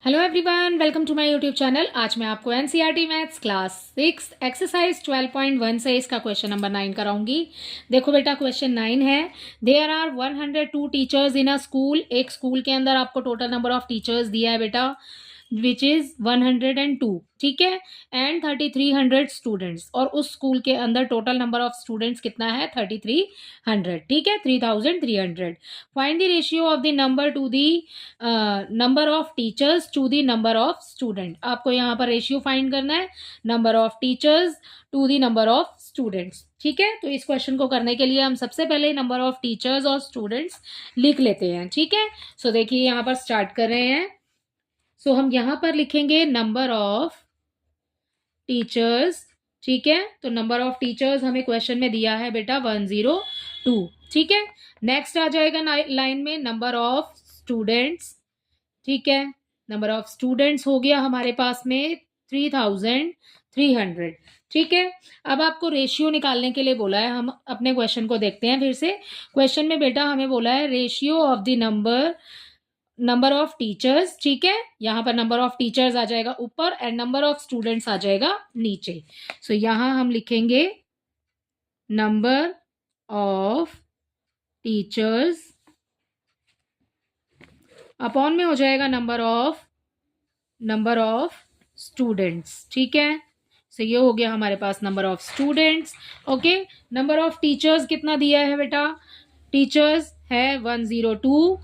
Hello everyone, welcome to my YouTube channel. आज मैं आपको एनसीईआरटी मैथ्स क्लास 6 एक्सरसाइज 12.1 से इसका क्वेश्चन नंबर 9 कराऊंगी। देखो बेटा, क्वेश्चन 9 है, there are 102 teachers in a school. एक स्कूल के अंदर आपको टोटल नंबर ऑफ टीचर्स दिया है बेटा, विच इज 102, ठीक है, एंड 3300 स्टूडेंट्स। और उस स्कूल के अंदर टोटल नंबर ऑफ स्टूडेंट्स कितना है? 3300, ठीक है, 3300। Find the ratio of the number to the number of teachers to the number of student. आपको यहाँ पर रेशियो फाइंड करना है, number of teachers to the number of students, ठीक है। तो इस क्वेश्चन को करने के लिए हम सबसे पहले नंबर ऑफ टीचर्स और स्टूडेंट्स लिख लेते हैं, ठीक है। सो देखिए यहाँ पर स्टार्ट कर रहे हैं। सो हम यहाँ पर लिखेंगे नंबर ऑफ टीचर्स, ठीक है। तो नंबर ऑफ टीचर्स हमें क्वेश्चन में दिया है बेटा 102, ठीक है। नेक्स्ट आ जाएगा लाइन में नंबर ऑफ स्टूडेंट्स, ठीक है। नंबर ऑफ स्टूडेंट्स हो गया हमारे पास में 3300, ठीक है। अब आपको रेशियो निकालने के लिए बोला है। हम अपने क्वेश्चन को देखते हैं फिर से। क्वेश्चन में बेटा हमें बोला है ratio of the number of teachers, ठीक है। यहाँ पर नंबर ऑफ टीचर्स आ जाएगा ऊपर एंड नंबर ऑफ स्टूडेंट्स आ जाएगा नीचे। सो यहाँ हम लिखेंगे नंबर ऑफ टीचर्स अपॉन में हो जाएगा नंबर ऑफ स्टूडेंट्स, ठीक है। सो ये हो गया हमारे पास number of students. Okay, number of teachers कितना दिया है बेटा? टीचर्स है 102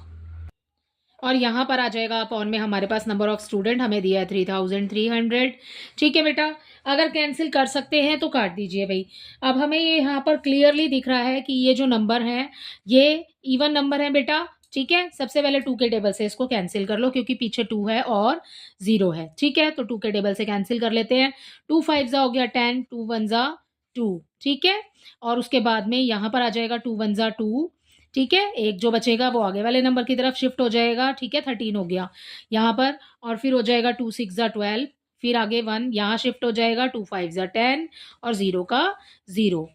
और यहाँ पर आ जाएगा अपॉन में हमारे पास नंबर ऑफ स्टूडेंट हमें दिया है 3300, ठीक है बेटा। अगर कैंसिल कर सकते हैं तो काट दीजिए भाई। अब हमें ये यहाँ पर क्लियरली दिख रहा है कि ये जो नंबर है ये इवन नंबर है बेटा, ठीक है। सबसे पहले 2 के टेबल से इसको कैंसिल कर लो क्योंकि पीछे 2 है और 0 है, ठीक है। तो 2 के टेबल से कैंसिल कर लेते हैं। 2 5 जा हो गया 10, 2 1 जा 2, ठीक है। और उसके बाद में यहाँ पर आ जाएगा 2 1 जा 2, ठीक है। एक जो बचेगा वो आगे वाले नंबर की तरफ शिफ्ट हो जाएगा, ठीक है। 13 हो गया यहाँ पर। और फिर हो जाएगा 2 6 जा 12, फिर आगे 1 यहाँ शिफ्ट हो जाएगा, 2 5 जा 10 और 0 का 0।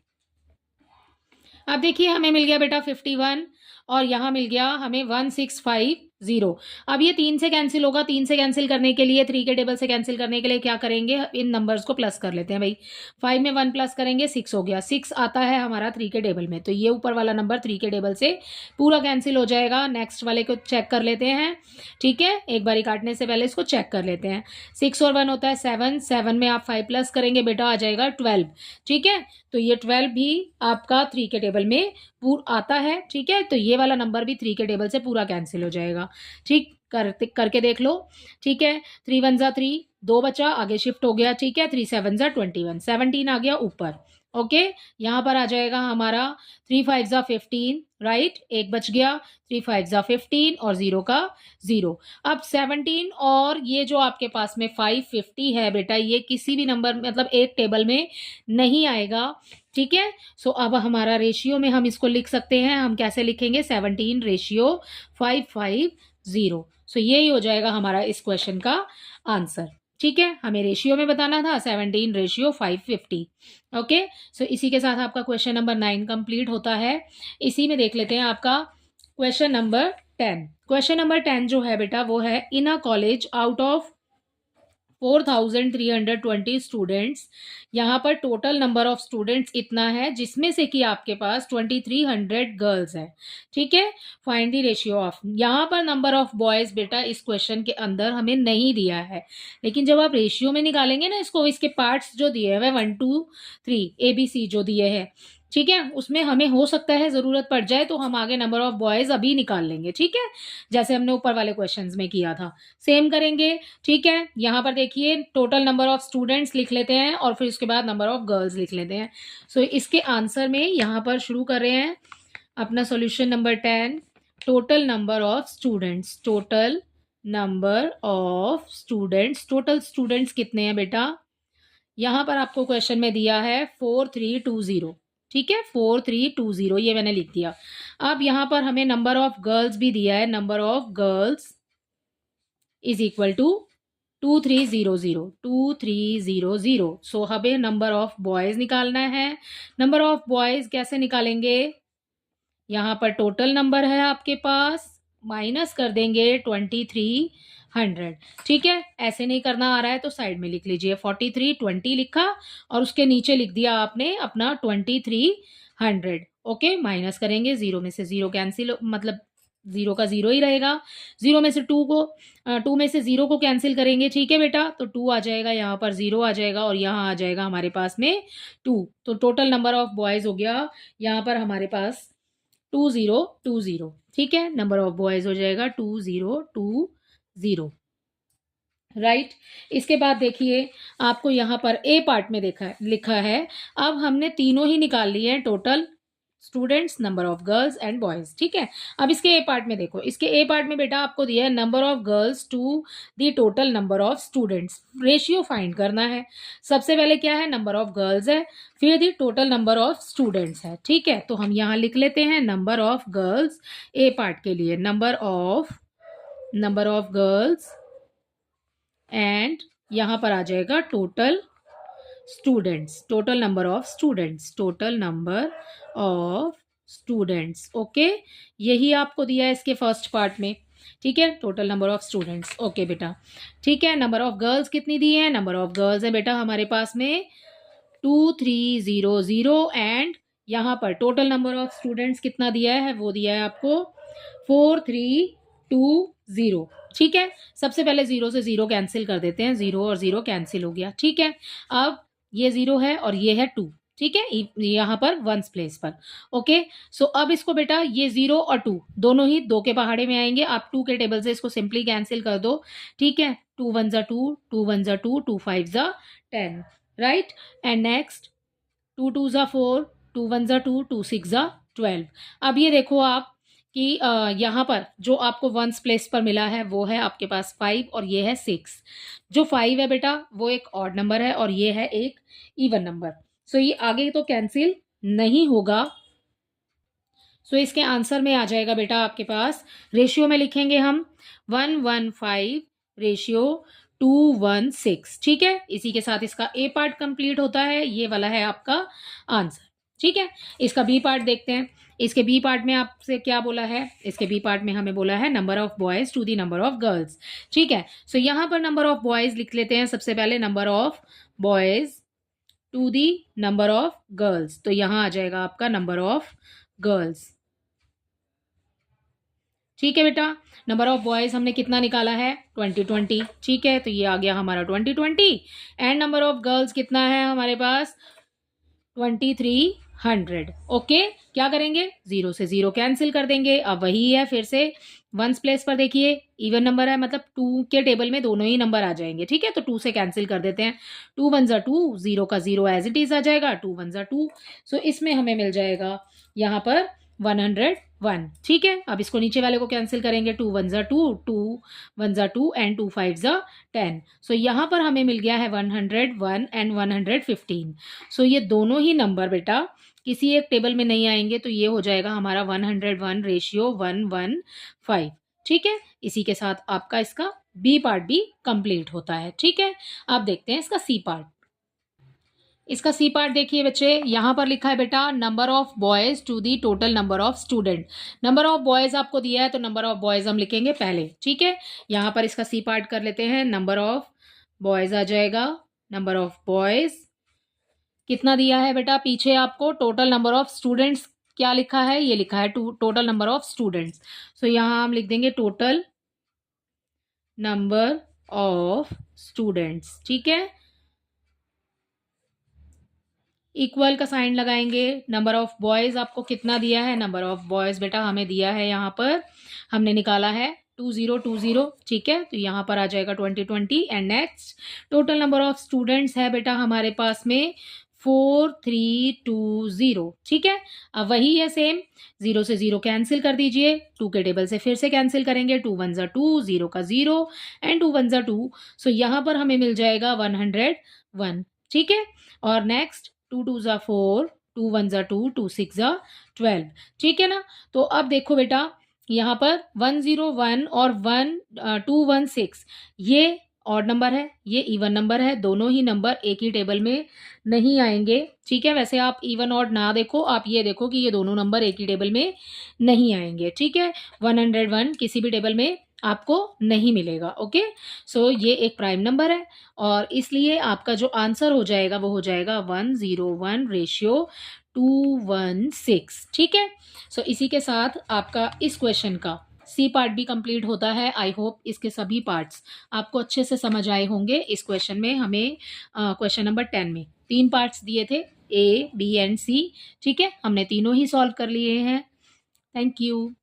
अब देखिए हमें मिल गया बेटा 51 और यहाँ मिल गया हमें 1650। अब ये 3 से कैंसिल होगा। 3 से कैंसिल करने के लिए, 3 के टेबल से कैंसिल करने के लिए क्या करेंगे? इन नंबर्स को प्लस कर लेते हैं भाई। 5 में 1 प्लस करेंगे 6 हो गया। 6 आता है हमारा 3 के टेबल में, तो ये ऊपर वाला नंबर 3 के टेबल से पूरा कैंसिल हो जाएगा। नेक्स्ट वाले को चेक कर लेते हैं, ठीक है। एक बारी काटने से पहले इसको चेक कर लेते हैं। 6 और 1 होता है 7, 7 में आप 5 प्लस करेंगे बेटा आ जाएगा 12, ठीक है। तो ये 12 भी आपका 3 के टेबल में पूरा आता है, ठीक है। तो ये वाला नंबर भी 3 के टेबल से पूरा कैंसिल हो जाएगा, ठीक। करके देख लो, ठीक है। 3 1 जा 3, 2 बचा आगे शिफ्ट हो गया, ठीक है। 3 7 जा 21, 17 आ गया ऊपर। ओके, यहाँ पर आ जाएगा हमारा 3 5 जा 15, राइट। एक बच गया, 3 5 जा 15 और 0 का 0। अब 17 और ये जो आपके पास में 550 है बेटा, ये किसी भी नंबर मतलब एक टेबल में नहीं आएगा, ठीक है। सो अब हमारा रेशियो में हम इसको लिख सकते हैं। हम कैसे लिखेंगे? 17 रेशियो 550। सो यही हो जाएगा हमारा इस क्वेश्चन का आंसर, ठीक है। हमें रेशियो में बताना था 17 रेशियो 550। ओके, सो इसी के साथ आपका क्वेश्चन नंबर 9 कंप्लीट होता है। इसी में देख लेते हैं आपका क्वेश्चन नंबर 10। क्वेश्चन नंबर 10 जो है बेटा वो है, इन अ कॉलेज आउट ऑफ 4320 स्टूडेंट्स। यहाँ पर टोटल नंबर ऑफ स्टूडेंट्स इतना है जिसमें से कि आपके पास 2300 गर्ल्स है, ठीक है। Find the ratio of. यहाँ पर नंबर ऑफ बॉयज बेटा इस क्वेश्चन के अंदर हमें नहीं दिया है, लेकिन जब आप रेशियो में निकालेंगे ना इसको, इसके पार्ट्स जो दिए हुए 1 2 3 ABC जो दिए हैं, ठीक है, उसमें हमें हो सकता है जरूरत पड़ जाए तो हम आगे नंबर ऑफ बॉयज अभी निकाल लेंगे, ठीक है। जैसे हमने ऊपर वाले क्वेश्चंस में किया था सेम करेंगे, ठीक है। यहाँ पर देखिए टोटल नंबर ऑफ स्टूडेंट्स लिख लेते हैं और फिर उसके बाद नंबर ऑफ गर्ल्स लिख लेते हैं। सो इसके आंसर में यहाँ पर शुरू कर रहे हैं अपना solution number 10। Total number of students, total number of students, total students कितने हैं बेटा? यहाँ पर आपको क्वेश्चन में दिया है 4320, ठीक है। 4320 ये मैंने लिख दिया। अब यहाँ पर हमें नंबर ऑफ गर्ल्स भी दिया है। Number of girls is equal to 2300। So हमें नंबर ऑफ बॉयज निकालना है। नंबर ऑफ बॉयज कैसे निकालेंगे? यहाँ पर टोटल नंबर है आपके पास, माइनस कर देंगे 23 100। ठीक है, ऐसे नहीं करना आ रहा है तो साइड में लिख लीजिए 43 20 लिखा और उसके नीचे लिख दिया आपने अपना 2300। ओके, माइनस करेंगे, जीरो में से जीरो कैंसिल, मतलब जीरो का जीरो ही रहेगा। जीरो में से टू में से जीरो को कैंसिल करेंगे। ठीक है बेटा, तो टू आ जाएगा, यहाँ पर जीरो आ जाएगा और यहाँ आ जाएगा हमारे पास में टू। तो टोटल नंबर ऑफ बॉयज हो गया यहाँ पर हमारे पास 2020। ठीक है, नंबर ऑफ बॉयज हो जाएगा 2020। राइट। इसके बाद देखिए आपको यहाँ पर ए पार्ट में देखा लिखा है। अब हमने तीनों ही निकाल लिए हैं, total students, number of girls and boys. ठीक है, अब इसके ए पार्ट में देखो, इसके ए पार्ट में बेटा आपको दिया है number of girls to the total number of students. Ratio find करना है। सबसे पहले क्या है, नंबर ऑफ गर्ल्स है, फिर the total number of students है। ठीक है, तो हम यहाँ लिख लेते हैं number of girls A part के लिए, नंबर ऑफ गर्ल्स एंड यहाँ पर आ जाएगा total students, total number of students, total number of students. Okay, यही आपको दिया है इसके फर्स्ट पार्ट में। ठीक है, total number of students. Okay बेटा, ठीक है। नंबर ऑफ गर्ल्स कितनी दी है, नंबर ऑफ गर्ल्स है बेटा हमारे पास में 2300 एंड यहाँ पर टोटल नंबर ऑफ स्टूडेंट्स कितना दिया है, वो दिया है आपको 4320। ठीक है, सबसे पहले जीरो से जीरो कैंसिल कर देते हैं, जीरो और जीरो कैंसिल हो गया। ठीक है, अब ये जीरो है और ये है टू। ठीक है, यहाँ पर वंस प्लेस पर। ओके, सो अब इसको बेटा ये जीरो और टू दोनों ही दो के पहाड़े में आएंगे। आप टू के टेबल से इसको सिंपली कैंसिल कर दो। ठीक है, 2 1 जा 2, 2 1 जा 2, 2 5 जा 10। राइट, एंड नेक्स्ट 2 2 जा 4, 2 1 जा 2, 2 6 जा 12। अब ये देखो आप कि यहाँ पर जो आपको वंस प्लेस पर मिला है वो है आपके पास 5 और ये है 6। जो 5 है बेटा वो एक ऑड नंबर है और ये है एक इवन नंबर। सो ये आगे तो कैंसिल नहीं होगा। सो इसके आंसर में आ जाएगा बेटा आपके पास, रेशियो में लिखेंगे हम 115 रेशियो 216। ठीक है, इसी के साथ इसका ए पार्ट कंप्लीट होता है। ये वाला है आपका आंसर। ठीक है, इसका बी पार्ट देखते हैं। इसके बी पार्ट में आपसे क्या बोला है, इसके बी पार्ट में हमें बोला है number of boys to the number of girls. ठीक है, सो यहाँ पर नंबर ऑफ बॉयज लिख लेते हैं सबसे पहले, number of boys to the number of girls. तो यहाँ आ जाएगा आपका नंबर ऑफ गर्ल्स। ठीक है बेटा, नंबर ऑफ बॉयज हमने कितना निकाला है 2020। ठीक है, तो ये आ गया हमारा 2020 एंड नंबर ऑफ गर्ल्स कितना है हमारे पास 2300। ओके, क्या करेंगे, जीरो से जीरो कैंसिल कर देंगे। अब वही है, फिर से वंस प्लेस पर देखिए इवन नंबर है, मतलब टू के टेबल में दोनों ही नंबर आ जाएंगे। ठीक है, तो टू से कैंसिल कर देते हैं, 2 1 जा 2, जीरो का जीरो एज इट इज आ जाएगा, 2 1 जा 2। सो इसमें हमें मिल जाएगा यहाँ पर 101। ठीक है, अब इसको नीचे वाले को कैंसिल करेंगे, 2 1 जा 2, 2 1 जा 2 एंड 2 5 जा 10। सो यहाँ पर हमें मिल गया है 101 एंड 115। सो ये दोनों ही नंबर बेटा किसी एक टेबल में नहीं आएंगे, तो ये हो जाएगा हमारा 101 रेशियो 115। ठीक है, इसी के साथ आपका इसका बी पार्ट भी कंप्लीट होता है। ठीक है, अब देखते हैं इसका सी पार्ट। इसका सी पार्ट देखिए बच्चे, यहाँ पर लिखा है बेटा number of boys to the total number of student. Number of boys आपको दिया है तो नंबर ऑफ बॉयज हम लिखेंगे पहले। ठीक है, यहाँ पर इसका सी पार्ट कर लेते हैं, नंबर ऑफ बॉयज आ जाएगा, नंबर ऑफ बॉयज कितना दिया है बेटा, पीछे आपको टोटल नंबर ऑफ स्टूडेंट्स क्या लिखा है, ये लिखा है टोटल नंबर ऑफ स्टूडेंट्स। सो यहाँ हम लिख देंगे टोटल नंबर ऑफ स्टूडेंट्स। ठीक है, इक्वल का साइन लगाएंगे। नंबर ऑफ बॉयज आपको कितना दिया है, नंबर ऑफ बॉयज बेटा हमें दिया है, यहाँ पर हमने निकाला है 2020। ठीक है, तो यहाँ पर आ जाएगा 2020 and next total number of students है बेटा हमारे पास में 4320। ठीक है, अब वही है सेम, जीरो से जीरो कैंसिल कर दीजिए, टू के टेबल से फिर से कैंसिल करेंगे, 2 1 जा 2, जीरो का जीरो एंड 2 1 जा 2। सो यहाँ पर हमें मिल जाएगा 101। ठीक है, और नेक्स्ट 2 2 जा 4, 2 1 जा 2, 2 6 जा 12। ठीक है ना, तो अब देखो बेटा यहाँ पर 101 और 216 ये ऑड नंबर है, ये इवन नंबर है, दोनों ही नंबर एक ही टेबल में नहीं आएंगे। ठीक है, वैसे आप इवन ऑड ना देखो, आप ये देखो कि ये दोनों नंबर एक ही टेबल में नहीं आएंगे। ठीक है, 101 किसी भी टेबल में आपको नहीं मिलेगा। ओके, सो ये एक प्राइम नंबर है और इसलिए आपका जो आंसर हो जाएगा वो हो जाएगा 101:216। ठीक है, सो इसी के साथ आपका इस क्वेश्चन का सी पार्ट भी कंप्लीट होता है। आई होप इसके सभी पार्ट्स आपको अच्छे से समझ आए होंगे। इस क्वेश्चन में हमें क्वेश्चन नंबर 10 में 3 पार्ट्स दिए थे, A, B एंड C। ठीक है, हमने तीनों ही सॉल्व कर लिए हैं। Thank you.